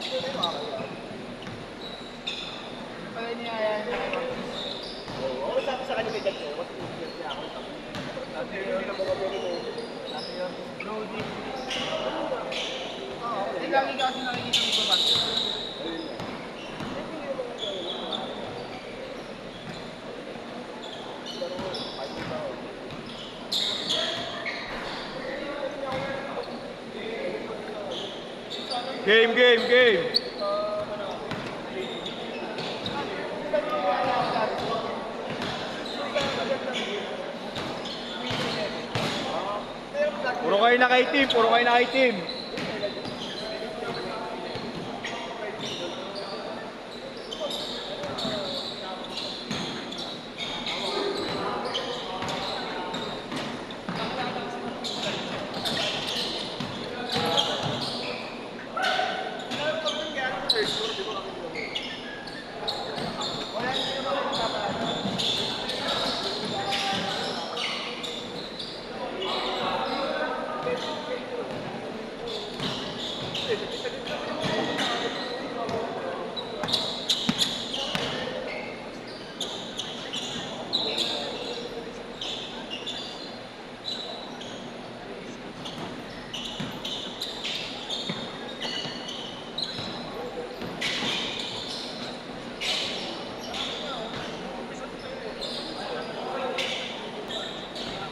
Pala niya yan. Oo, sabi sa kanya kay Dad ko, mas tuloy niya ako. Dati yun, dati yun, Brody. Oo, Lagi ka kasi nakikita mo ba? Game, game, game. Puro kayo naka-team, puro kayo naka-team.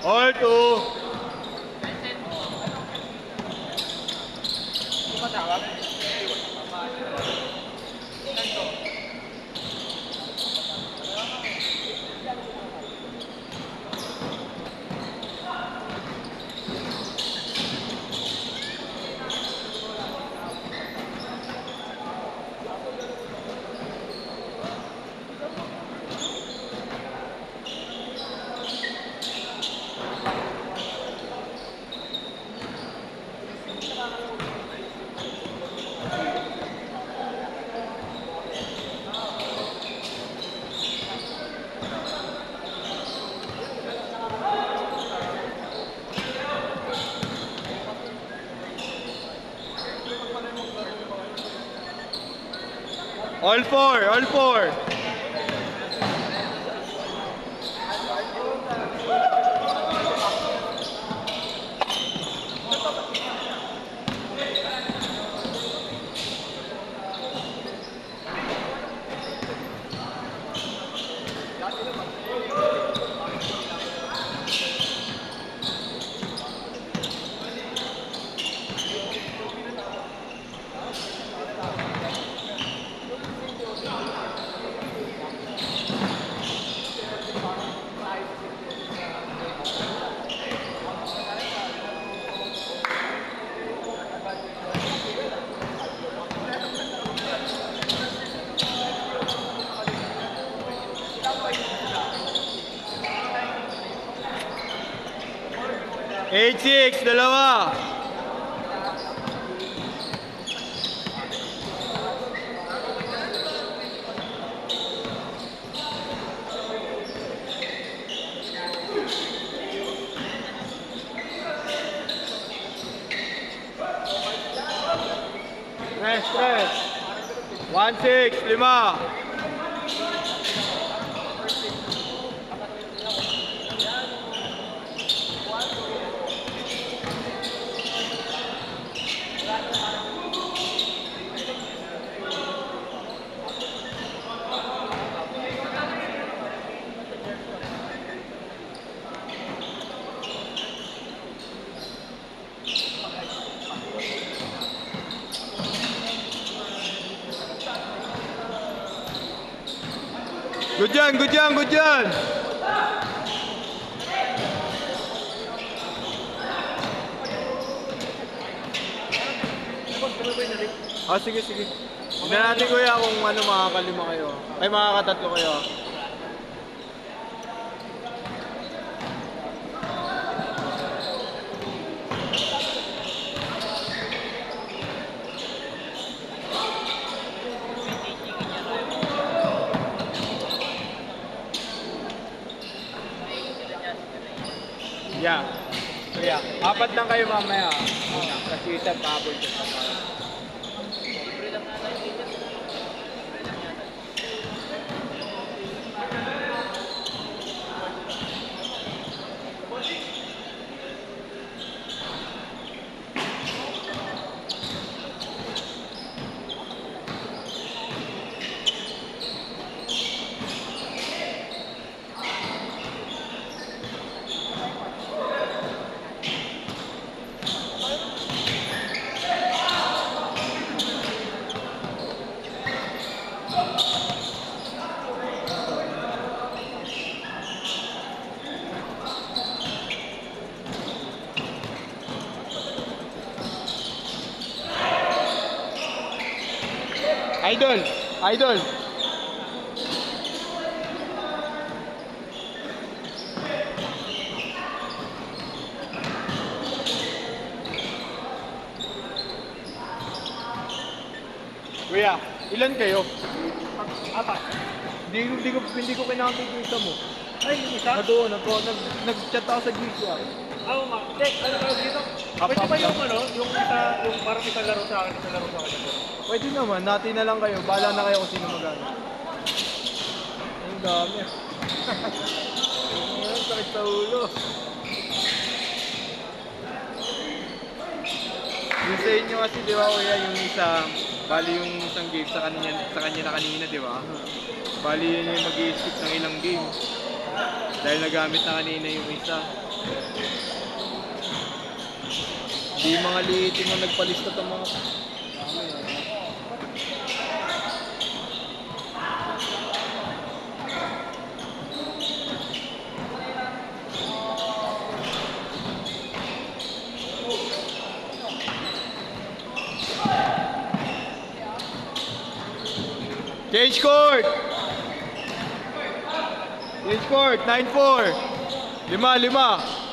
All two. All four, all four. Eight, six, dalawa. Stress, stress. 1-6, 5. Good yan, good yan, good yan. Ah, sige, sige. Tignan natin kuya kung ano makakalima kayo. Ay, makakatatlo kayo. Yeah. Kuya, apat lang kayo mamaya. Kasi isang pahabol ko sa mga. lang ata yung ticket. Libre lang yata. Idol! Idol! Kuya, ilan kayo? Apat. Hindi ko kinakikita mo. Ay, yung isa? Doon, nag-chat ako sa GCR. Oo, ma. Check, ano tawag dito? Pwede ba yung ano, yung isa, yung parang isa laro sa akin, isa laro sa akin. Pwede naman, natin na lang kayo. Bahala na kayo kung sino magana. Ang dami. Ang sakit sa ulo. Yung sa inyo kasi, di ba kuya, yung isa, bali yung isang game sa kanya na kanina, di ba? Bali yun yung mag-i-skip ng ilang game. Dahil nagamit na kanina yung isa. Di mga liitin mo nagpalista itong mga... Change court! Change court, 9-4. 5-5.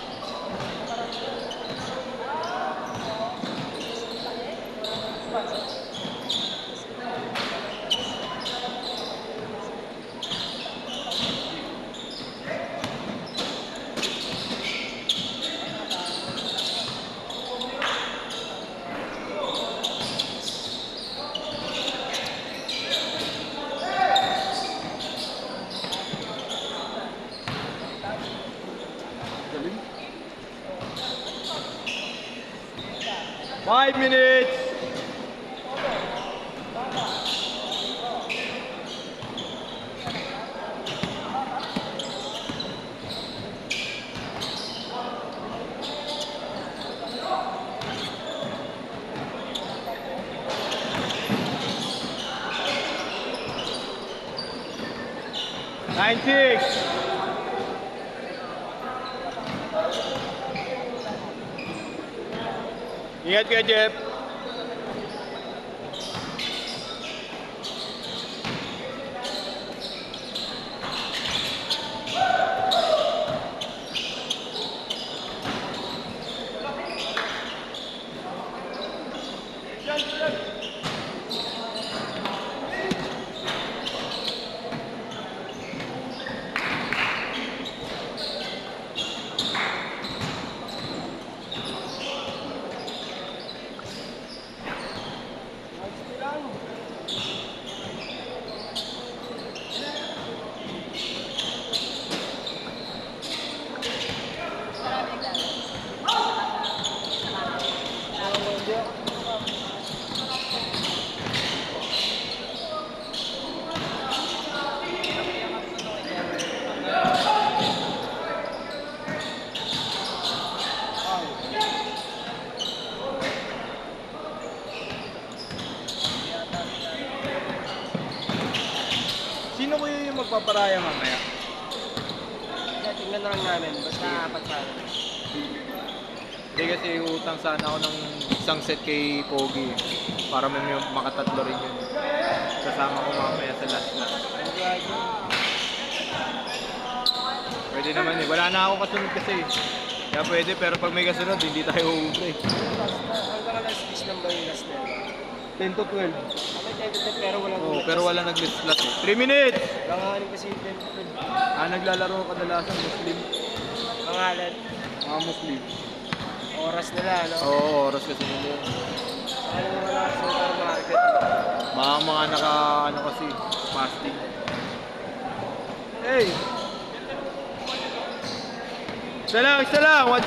Galing. 5 minutes. Nine six. Ingat ka, Jeff. Sino ko yung magpaparaya mamaya? Tingnan na lang namin, basta apat sa akin. Hindi kasi utang sana ako ng isang set kay Pogi para may makatatlo rin yun. Kasama ko mamaya sa last na. Pwede naman eh. Wala na ako kasunod kasi. Kaya pwede pero pag may kasunod hindi tayo uubre. Ang ka last list number yung last na. 10 to 12. May tentative pero wala. Pero wala nag-list slot eh. 3 minutes! Langanin kasi yung tentative. Naglalaro kadalasan Muslim. Pangalan, Mga Muslim. oras nila, no? Oo, oras kasi nila. Ano wala sa supermarket. Mga naka, ano kasi, fasting. Hey! Isa lang, 1-0!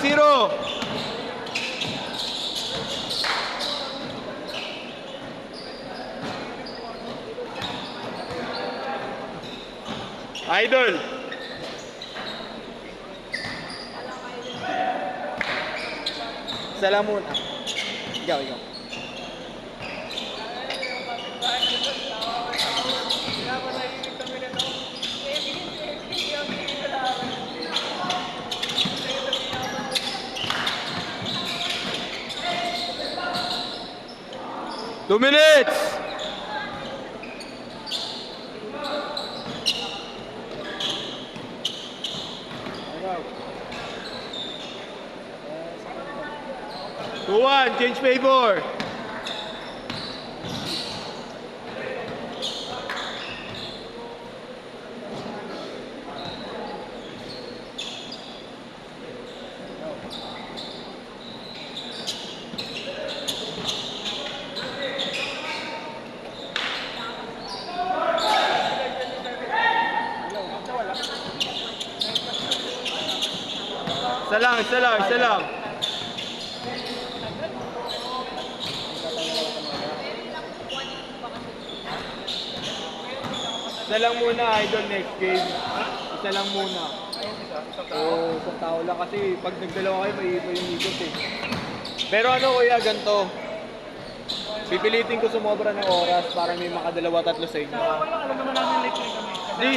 Idol! Isa lang muna. Ikaw. Two minutes! Two one, change favor. Isa lang. Isa lang muna, idol, next game. Isa lang muna. Oo, isang tao lang kasi pag nagdalawa kayo, may iba yung ikot eh. Pero ano kuya, ganito. Pipilitin ko sumobra ng oras para may makadalawa tatlo sa inyo. Alam naman namin late rin kami. Di,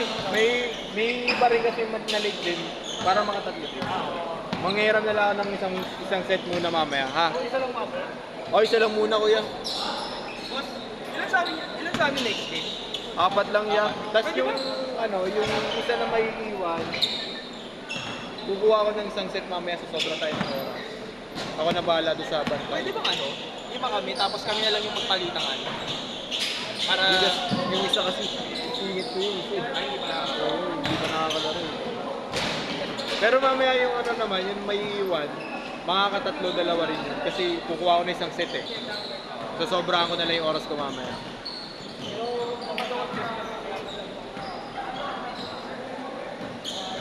may iba rin kasi na late din para makatatlo din. Manghiram na lang ng isang set muna mamaya, ha? Isa lang mabot. O, isa lang muna kuya. Boss, ilan sa amin next day? 4 lang yan. Tapos yung isa na may iwan, kukuha ko ng isang set mamaya sa sobra tayo ng oras. Ako na bahala doon sa bantay. Pwede bang lima kami, tapos kami na lang yung magpalitan para... Yung isa kasi, singit ko yun. Ay, hindi pa. Oo, hindi pa nakakalaro. Pero mamaya yung naman, yung may iwan, makakatatlo dalawa rin yun. Kasi kukuha ko na isang set eh. So sobrahan ko na lang yung oras ko mamaya.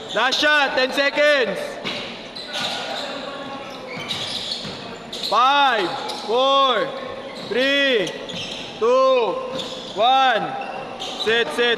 Last shot, 10 seconds. 5, 4, 3, 2, 1. Set.